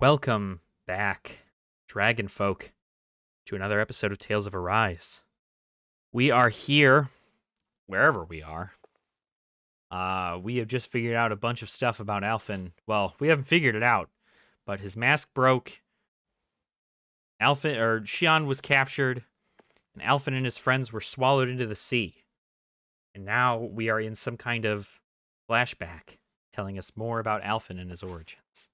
Welcome back, Dragon Folk, to another episode of Tales of Arise. We are here, wherever we are. We have just figured out a bunch of stuff about Alphen. Well, we haven't figured it out, but his mask broke. Xion was captured, and Alphen and his friends were swallowed into the sea. And now we are in some kind of flashback, telling us more about Alphen and his origins.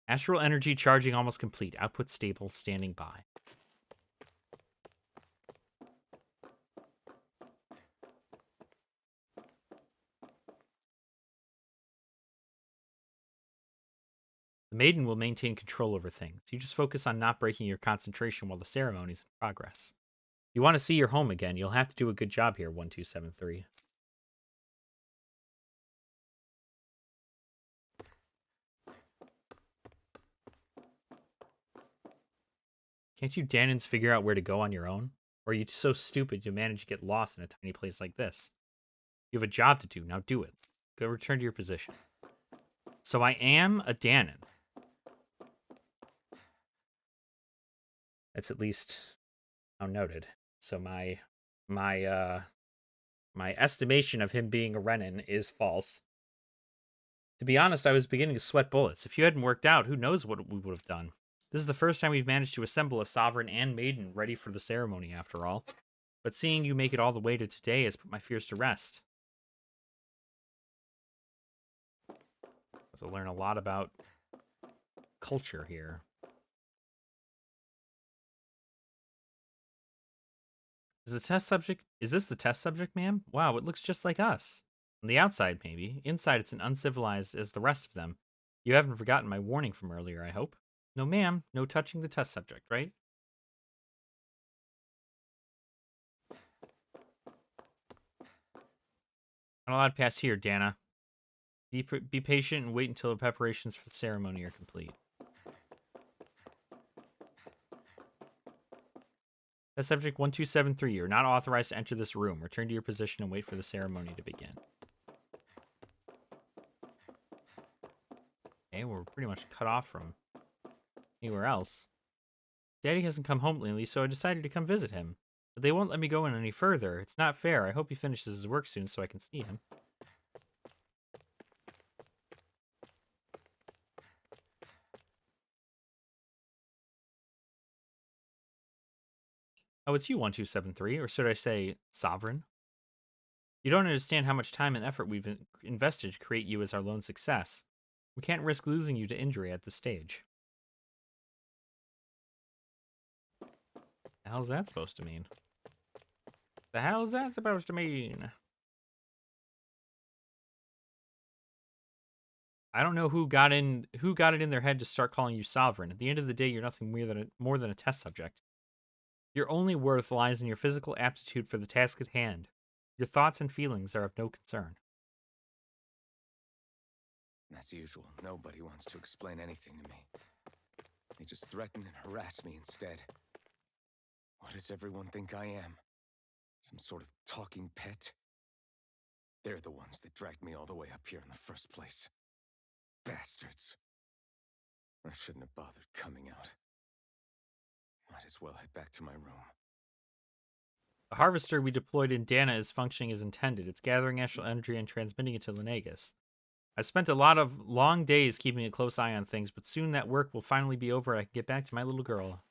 Astral energy charging almost complete. Output stable, standing by. The maiden will maintain control over things. You just focus on not breaking your concentration while the ceremony is in progress. If you want to see your home again, you'll have to do a good job here, 1273. Can't you Danans figure out where to go on your own? Or are you so stupid you manage to get lost in a tiny place like this? You have a job to do, now do it. Go return to your position. So I am a Danan. That's at least now noted. So my estimation of him being a Renan is false. To be honest, I was beginning to sweat bullets. If you hadn't worked out, who knows what we would have done. This is the first time we've managed to assemble a sovereign and maiden ready for the ceremony, after all. But seeing you make it all the way to today has put my fears to rest. To learn a lot about culture here. Is this the test subject, ma'am? Wow, it looks just like us. On the outside, maybe. Inside, it's as uncivilized as the rest of them. You haven't forgotten my warning from earlier, I hope. No, ma'am. No touching the test subject, right? Not allowed past here, Dana. Be patient and wait until the preparations for the ceremony are complete. Test subject 1273, you're not authorized to enter this room. Return to your position and wait for the ceremony to begin. Okay, we're pretty much cut off from anywhere else. Daddy hasn't come home lately, so I decided to come visit him. But they won't let me go in any further. It's not fair. I hope he finishes his work soon so I can see him. Oh, it's you, 1273, or should I say, Sovereign? You don't understand how much time and effort we've invested to create you as our lone success. We can't risk losing you to injury at this stage. The hell is that supposed to mean? The hell is that supposed to mean? I don't know who got it in their head to start calling you sovereign. At the end of the day, you're nothing more than a test subject. Your only worth lies in your physical aptitude for the task at hand. Your thoughts and feelings are of no concern. As usual, nobody wants to explain anything to me. They just threaten and harass me instead. What does everyone think I am? Some sort of talking pet? They're the ones that dragged me all the way up here in the first place. Bastards. I shouldn't have bothered coming out. Might as well head back to my room. The harvester we deployed in Dana is functioning as intended. It's gathering astral energy and transmitting it to Lenegus. I've spent a lot of long days keeping a close eye on things, but soon that work will finally be over and I can get back to my little girl.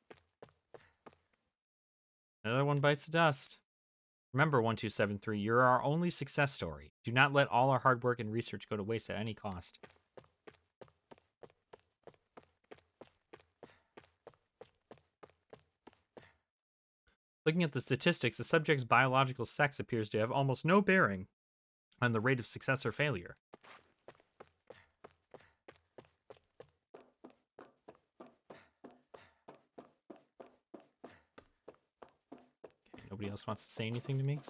Another one bites the dust. Remember, 1273, you're our only success story. Do not let all our hard work and research go to waste at any cost. Looking at the statistics, the subject's biological sex appears to have almost no bearing on the rate of success or failure. Okay, nobody else wants to say anything to me?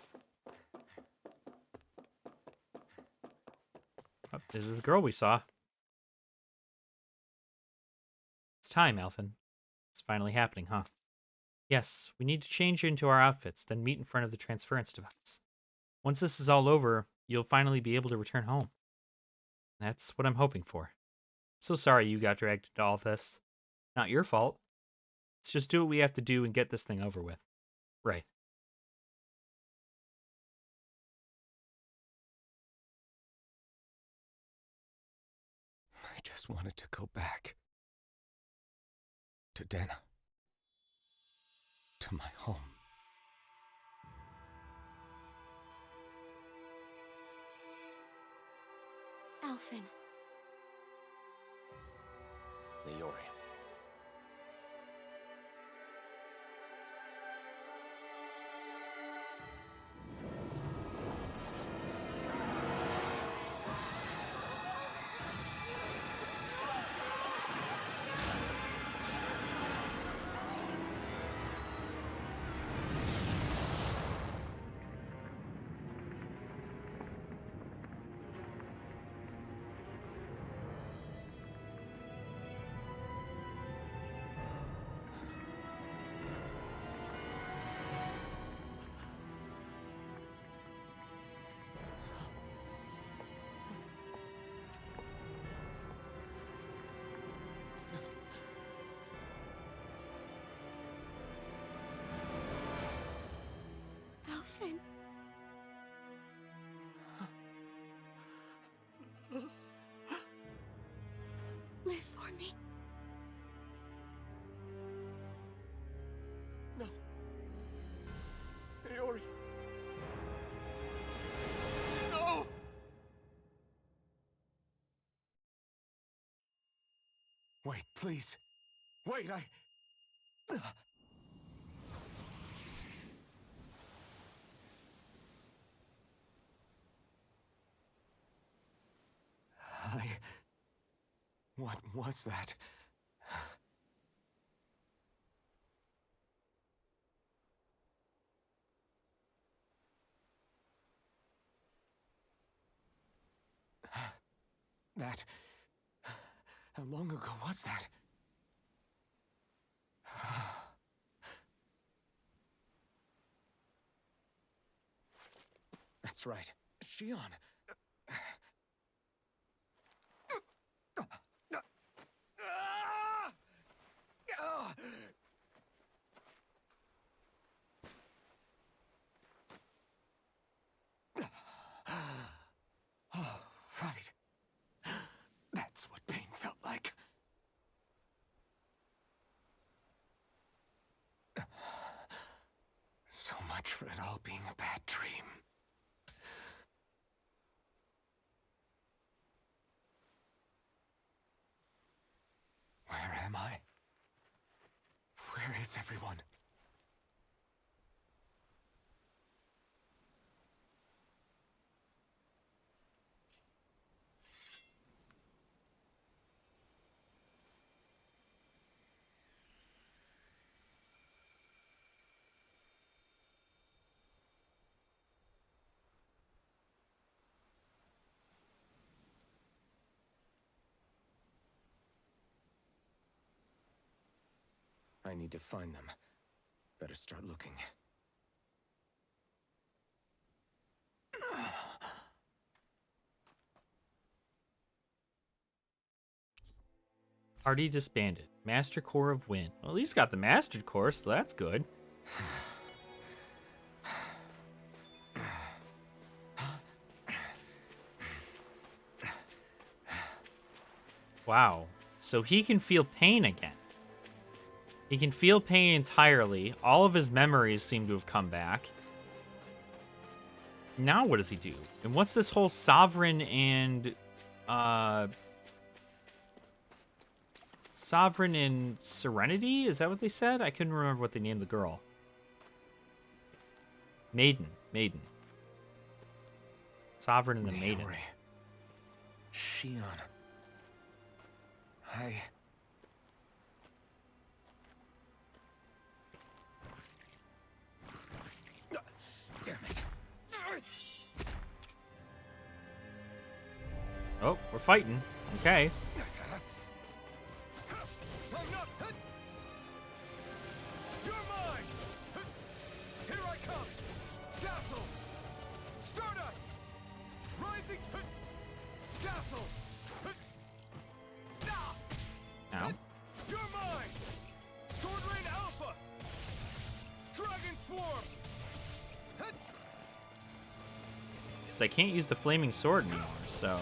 Oh, this is the girl we saw. It's time, Alphen. It's finally happening, huh? Yes, we need to change into our outfits, then meet in front of the transference device. Once this is all over, you'll finally be able to return home. That's what I'm hoping for. So sorry you got dragged into all this. Not your fault. Let's just do what we have to do and get this thing over with. Right. I just wanted to go back. To Dana. To my home. Alphen. Leori. Alphen. Live for me. No. Leori. No! Wait, please. Wait, What was that? That... How long ago was that? That's right. Shion. Oh, right. That's what pain felt like. So much for it all being a bad dream. Where am I? Where is everyone? I need to find them. Better start looking. Party disbanded. Master Core of Wind. Well, at least got the Mastered Core, so that's good. Wow. So he can feel pain again. He can feel pain entirely. All of his memories seem to have come back. Now what does he do? And what's this whole Sovereign and Sovereign and Serenity? Is that what they said? I couldn't remember what they named the girl. Maiden. Sovereign and the Maiden. Shion. Damn it. Oh, we're fighting. Okay. I'm not. You're mine. Here I come. Dazzle. Stardust. Rising. Dazzle. because I can't use the flaming sword anymore, so...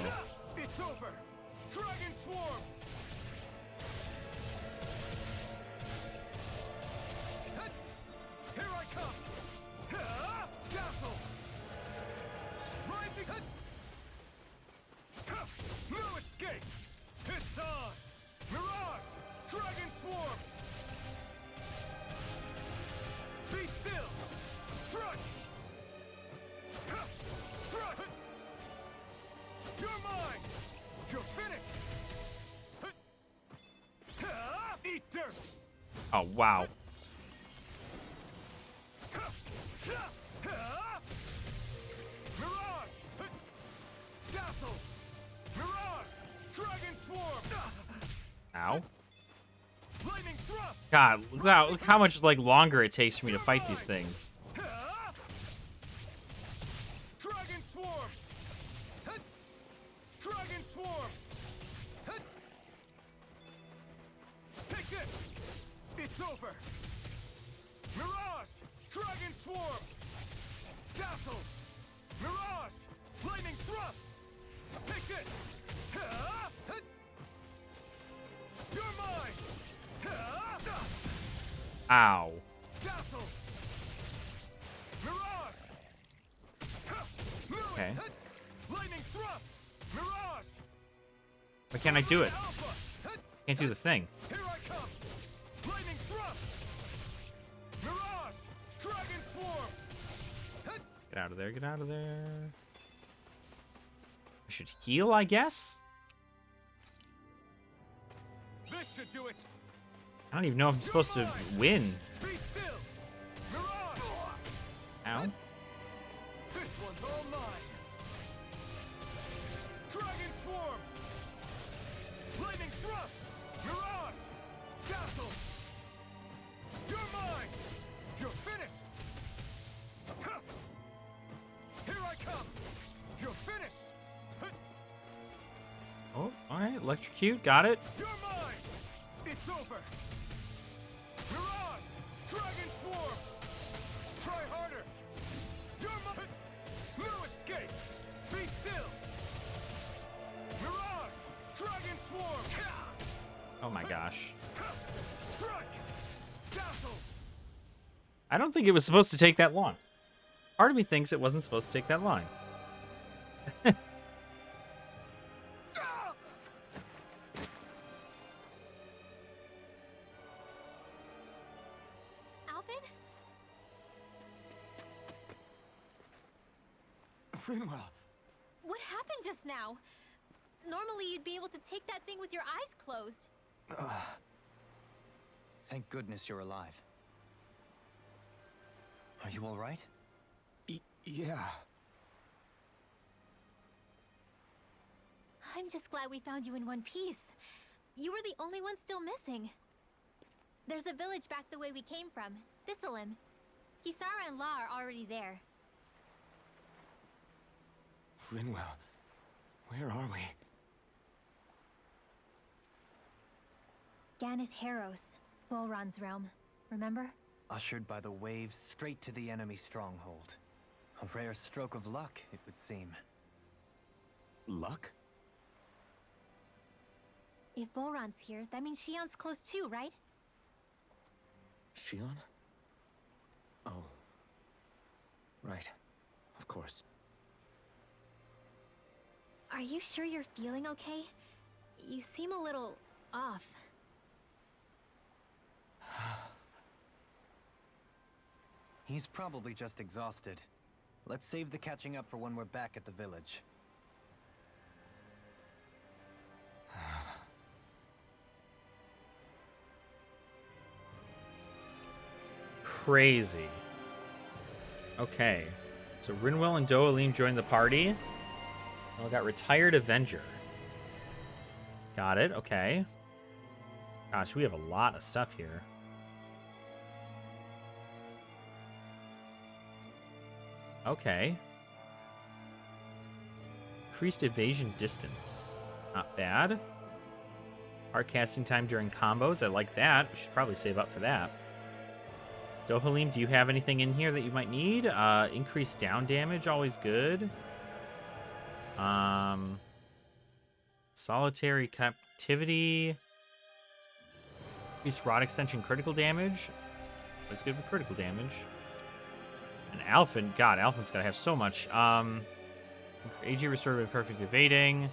It's over! Dragon Swarm! Here I come! Dazzle! Rising! No escape! It's on! Mirage! Dragon Swarm! Be still! Strike! Strike! You're mine! You're finished! Eat dirt! Oh, wow. Mirage! Dazzle! Mirage! Dragon Swarm! Ow. Lightning Thrust! God, look how much, like, longer it takes for me to fight these things. Dragon Swarm! Dragon Swarm! Take this! It's over! Mirage! Dragon Swarm! Dazzle! Mirage! Lightning Thrust! Take this! You're mine! Ow. Dazzle! Mirage! Okay. Lightning Thrust! Mirage! Why can't I do it? Alpha! Can't do the thing. Here I come! Lightning Thrust! Mirage! Dragon Swarm! Get out of there, get out of there. I should heal, I guess? This should do it! I don't even know if I'm supposed to win. Be still! Mirage! Ow. This one's all mine! Dragon Swarm! Lightning Thrust! Mirage! Dazzle! You're mine! You're finished! Here I come! You're finished! Oh, alright. Electrocute. Got it. You're mine! It's over! Mirage! Dragon Swarm! Try harder! You're mine! No escape! Be still! Mirage! Dragon Swarm! Oh my gosh. Strike! Dazzle! I don't think it was supposed to take that long. Part of me thinks it wasn't supposed to take that long. Alvin? Finwell! What happened just now? Normally you'd be able to take that thing with your eyes closed. Thank goodness you're alive. Are you all right? Yeah. I'm just glad we found you in one piece. You were the only one still missing. There's a village back the way we came from, Thistleim. Kisara and La are already there. Finwell, where are we? Ganith Haros, Volron's realm. Remember? Ushered by the waves straight to the enemy stronghold. A rare stroke of luck, it would seem. Luck? If Volron's here, that means Shion's close too, right? Shion? Oh. Right. Of course. Are you sure you're feeling okay? You seem a little off. He's probably just exhausted. Let's save the catching up for when we're back at the village. Crazy. Okay. So Rinwell and Dohalim joined the party. We got Retired Avenger. Got it. Okay. Gosh, we have a lot of stuff here. Okay. Increased evasion distance. Not bad. Hard casting time during combos. I like that. We should probably save up for that. Dohalim, do you have anything in here that you might need? Increased down damage, always good. Solitary captivity. Increase rod extension critical damage. That's good for critical damage. And Alphen, God, Alphen's gotta have so much. AG restored with perfect evading.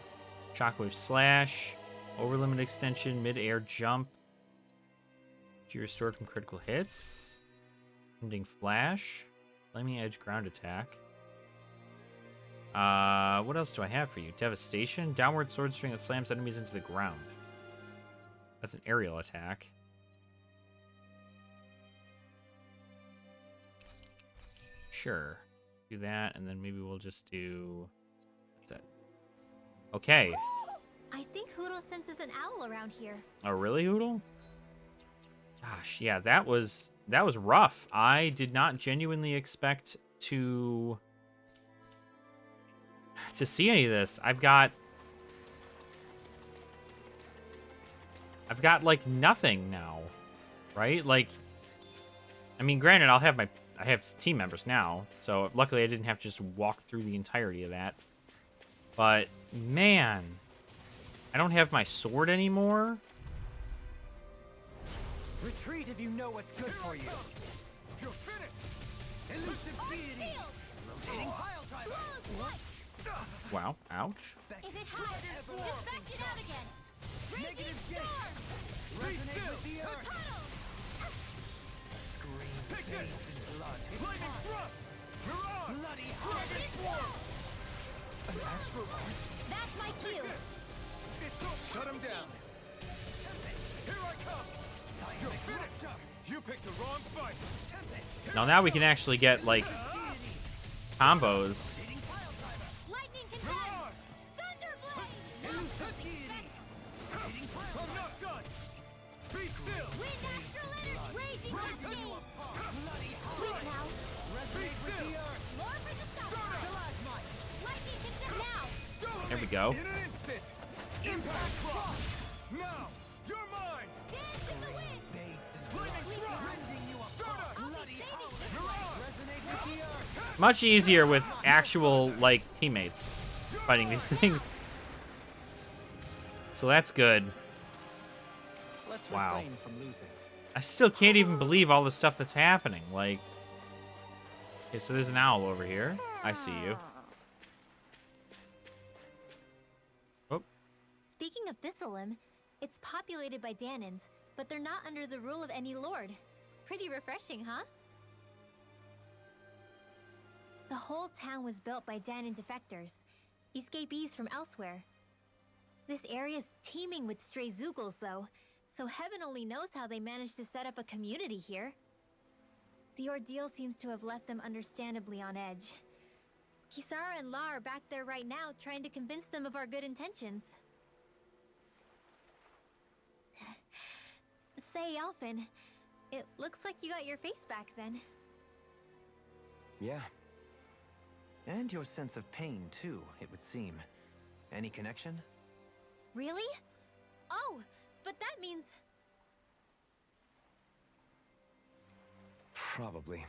Shockwave slash. Over limit extension, mid-air jump. AG restored from critical hits. Ending flash. Flaming edge ground attack. What else do I have for you? Devastation. Downward sword string that slams enemies into the ground. That's an aerial attack. Sure. Do that, and then maybe we'll just do... That's it. Okay. I think Hoodle senses an owl around here. Oh, really, Hoodle? Gosh, yeah, that was rough. I did not genuinely expect to see any of this. I've got like nothing now, right? Like, I mean, granted, I have team members now, so luckily I didn't have to just walk through the entirety of that. But man, I don't have my sword anymore. Retreat if you know what's good for you. You're finished! Elusive deity! Rotating pile driver! Wow, ouch. If it hides, just back it out again. Raging Negative gate. storm! Resonate with the earth! Tunnel! Scream Take bathed this. in blood. Lightning thrust! Mirage! Bloody Desert storm! An astral art? That's my cue. Shut him down! Here I come! You're finished! You picked the wrong fight! Now we can actually get like combos. Lightning contest! Thunderblade! I'm not done! Be still! Wind astral energy! Raging cascade! Wait now! Be still! More for the stalagmite! Lightning contest now! There we go. In an instant! Impact cross! Now! You're mine! Dance in the wind! Lightning thrust! Stardust! I'll be saving this Mirage! Resonate with the earth! Much easier with actual like teammates fighting these things. So that's good. Let's Wow. refrain from losing. I still can't even believe all the stuff that's happening. Like, okay, so there's an owl over here. I see you. Oh, Speaking of Thistleim, it's populated by Danans, but they're not under the rule of any lord. Pretty refreshing, huh? The whole town was built by Danan defectors, escapees from elsewhere. This area's teeming with stray Zoogles, though, so heaven only knows how they managed to set up a community here. The ordeal seems to have left them understandably on edge. Kisara and La are back there right now, trying to convince them of our good intentions. Say, Alphen, it looks like you got your face back then. Yeah. And your sense of pain, too, it would seem. Any connection? Really? Oh, but that means... Probably.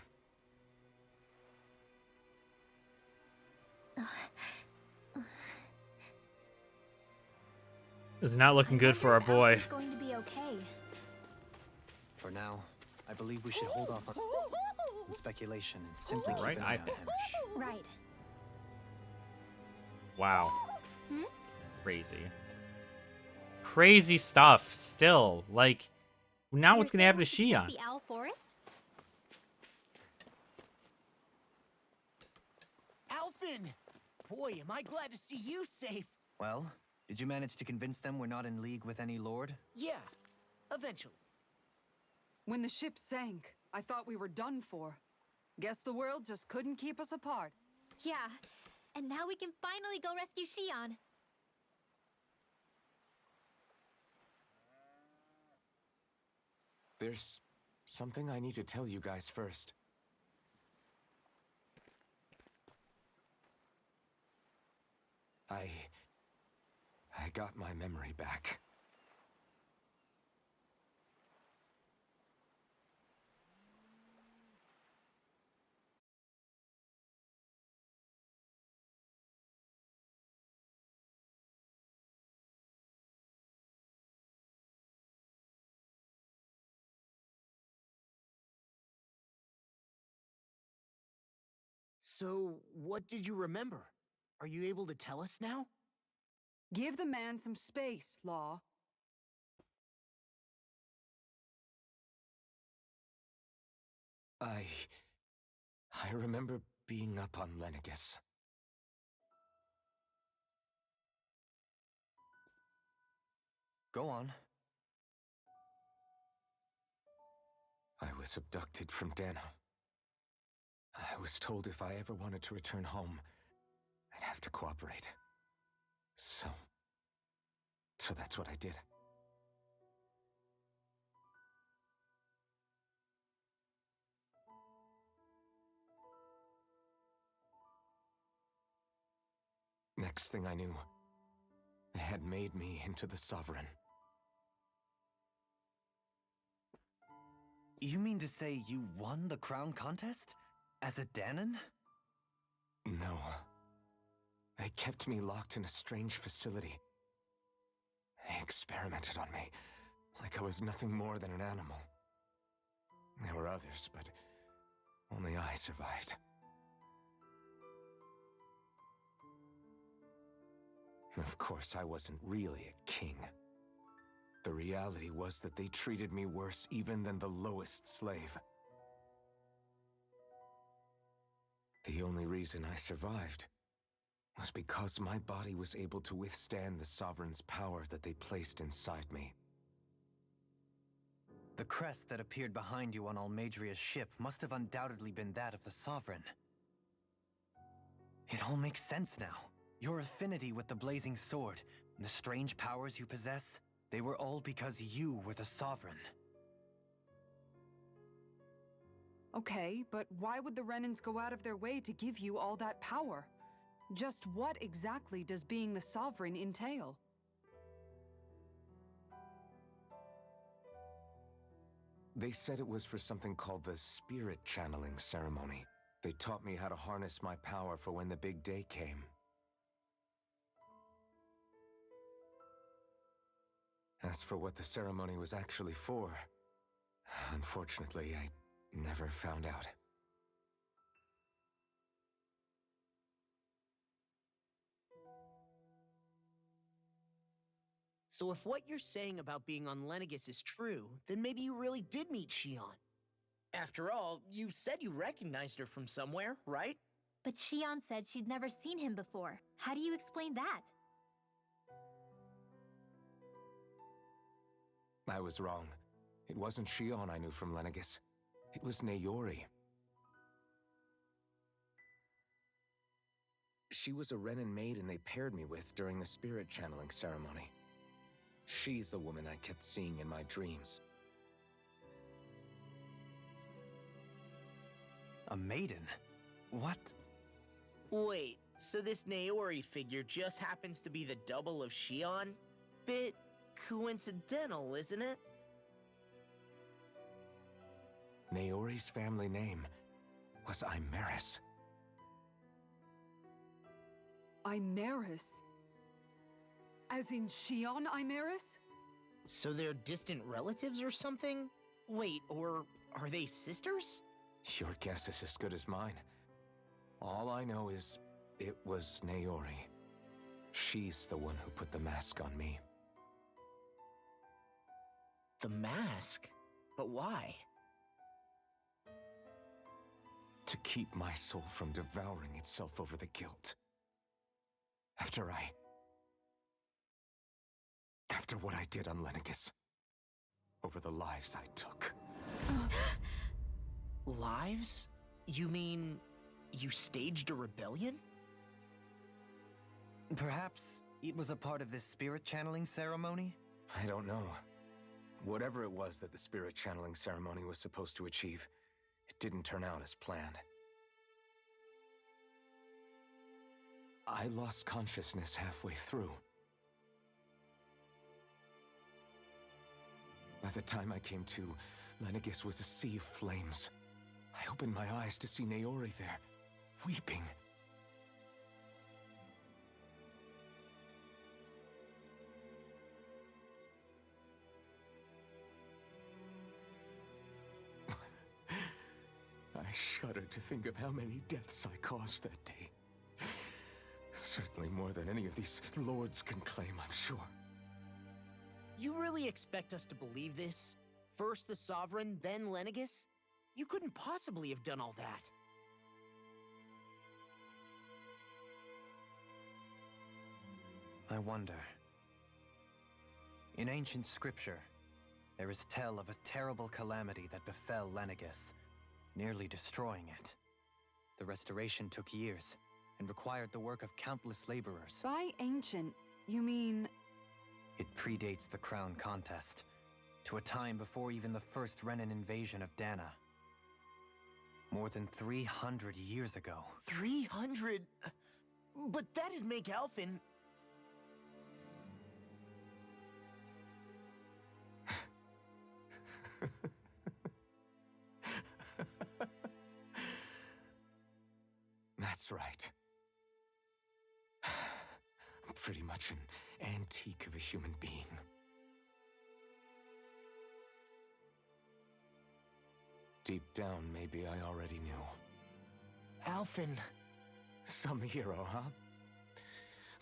this is not looking good for our boy. Alphen's going to be okay. For now, I believe we should hold off on speculation and simply keep Right an eye eye on patch. him. Right. Wow. Hmm? Crazy. Crazy stuff. Still, like, now what's You're gonna happen to saying we should check Shion? The Owl Forest? Alphen! Boy, am I glad to see you safe. Well, did you manage to convince them we're not in league with any lord? Yeah, eventually. When the ship sank, I thought we were done for. Guess the world just couldn't keep us apart. Yeah. And now we can finally go rescue Shion. There's something I need to tell you guys first. I got my memory back. So, what did you remember? Are you able to tell us now? Give the man some space, Law. I remember being up on Lenegus. Go on. I was abducted from Dana. I was told if I ever wanted to return home, I'd have to cooperate. So that's what I did. Next thing I knew, they had made me into the Sovereign. You mean to say you won the crown contest? As a Dahnan? No. They kept me locked in a strange facility. They experimented on me, like I was nothing more than an animal. There were others, but only I survived. Of course, I wasn't really a king. The reality was that they treated me worse even than the lowest slave. The only reason I survived was because my body was able to withstand the Sovereign's power that they placed inside me. The crest that appeared behind you on Almadria's ship must have undoubtedly been that of the Sovereign. It all makes sense now. Your affinity with the Blazing Sword, and the strange powers you possess, they were all because you were the Sovereign. Okay, but why would the Renans go out of their way to give you all that power? Just what exactly does being the Sovereign entail? They said it was for something called the Spirit Channeling Ceremony. They taught me how to harness my power for when the big day came. As for what the ceremony was actually for, unfortunately, I never found out. So if what you're saying about being on Lenegus is true, then maybe you really did meet Shion. After all, you said you recognized her from somewhere, right? But Shion said she'd never seen him before. How do you explain that? I was wrong. It wasn't Shion I knew from Lenegus. It was Naori. She was a Renan maiden they paired me with during the spirit channeling ceremony. She's the woman I kept seeing in my dreams. A maiden? What? Wait, so this Naori figure just happens to be the double of Shion? Bit coincidental, isn't it? Naori's family name was Imeris. Imeris? As in Shion Imeris? So they're distant relatives or something? Wait, or are they sisters? Your guess is as good as mine. All I know is it was Naori. She's the one who put the mask on me. The mask? But why? To keep my soul from devouring itself over the guilt. After what I did on Lenegus. Over the lives I took. Lives? You mean you staged a rebellion? Perhaps it was a part of this spirit channeling ceremony? I don't know. Whatever it was that the spirit channeling ceremony was supposed to achieve, it didn't turn out as planned. I lost consciousness halfway through. By the time I came to, Lenegus was a sea of flames. I opened my eyes to see Naori there, weeping. shudder to think of how many deaths I caused that day. Certainly more than any of these lords can claim, I'm sure. You really expect us to believe this? First the Sovereign, then Lenegus? You couldn't possibly have done all that. I wonder. In ancient scripture, there is tell of a terrible calamity that befell Lenegus, nearly destroying it. The restoration took years, and required the work of countless laborers. By ancient, you mean... It predates the crown contest, to a time before even the first Renan invasion of Dana. More than 300 years ago. 300? But that'd make Alphen... That's right. I'm pretty much an antique of a human being. Deep down, maybe I already knew. Alphen... Some hero, huh?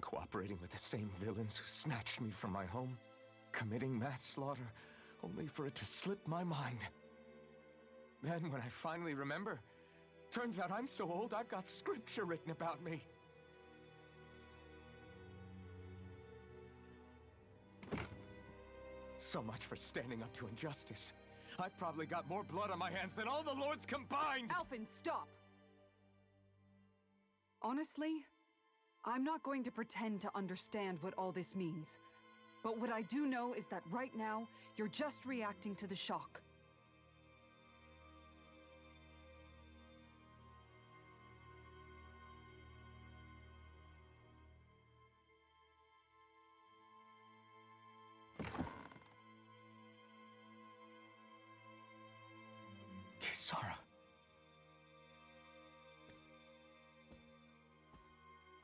Cooperating with the same villains who snatched me from my home, committing mass slaughter, only for it to slip my mind. Then, when I finally remember, turns out I'm so old I've got scripture written about me. So much for standing up to injustice. I've probably got more blood on my hands than all the lords combined! Alphen, stop! Honestly, I'm not going to pretend to understand what all this means. But what I do know is that right now, you're just reacting to the shock. Kisara.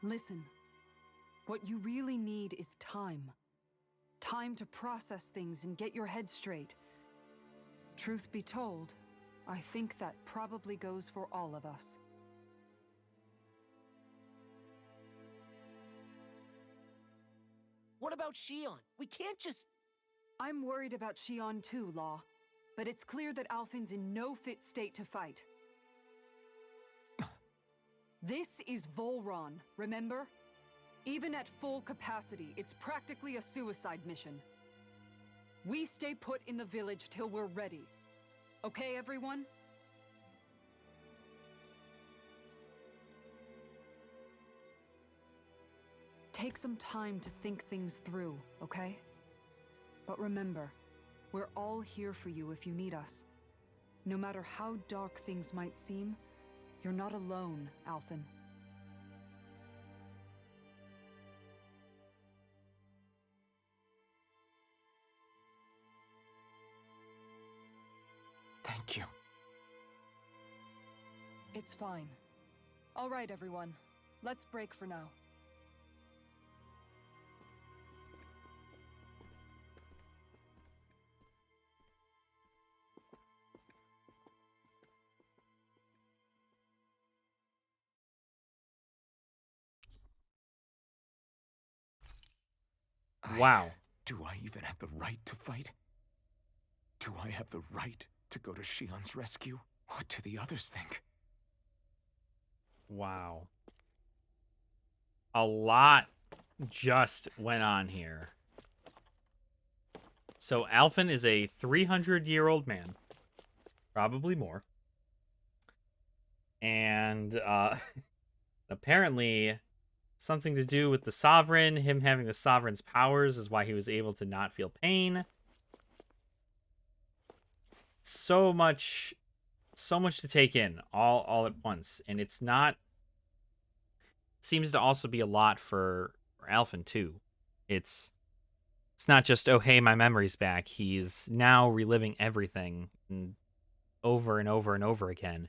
Listen, what you really need is time. Time to process things and get your head straight. Truth be told, I think that probably goes for all of us. What about Shion? We can't just... I'm worried about Shion too, Law. But it's clear that Alphen's in no fit state to fight. This is Volron, remember? Even at full capacity, it's practically a suicide mission. We stay put in the village till we're ready. Okay, everyone? Take some time to think things through, okay? But remember, we're all here for you if you need us. No matter how dark things might seem, you're not alone, Alphen. Thank you. It's fine. All right, everyone. Let's break for now. Wow. Do I even have the right to fight? Do I have the right to go to Shion's rescue? What do the others think? Wow. A lot just went on here. So Alphen is a 300-year-old man. Probably more. And apparently something to do with the Sovereign. Him having the Sovereign's powers is why he was able to not feel pain. So much to take in all at once. And it's not... It seems to also be a lot for Alphen, too. It's not just, oh, hey, my memory's back. He's now reliving everything over and over and over again.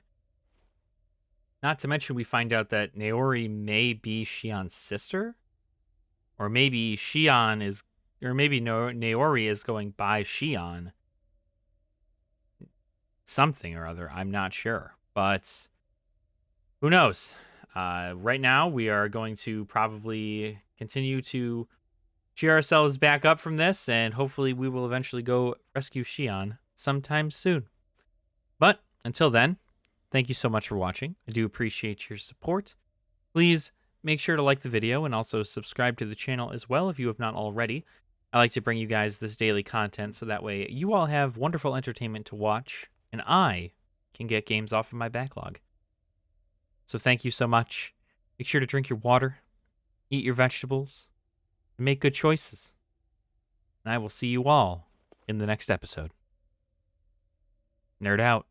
Not to mention we find out that Naori may be Shion's sister. Or maybe Shion is... Or maybe Naori is going by Shion. Something or other, I'm not sure. But who knows? Right now, we are going to probably continue to cheer ourselves back up from this, and hopefully we will eventually go rescue Shion sometime soon. But until then, thank you so much for watching. I do appreciate your support. Please make sure to like the video and also subscribe to the channel as well if you have not already. I like to bring you guys this daily content so that way you all have wonderful entertainment to watch, and I can get games off of my backlog. So thank you so much. Make sure to drink your water, eat your vegetables, and make good choices. And I will see you all in the next episode. Nerd out.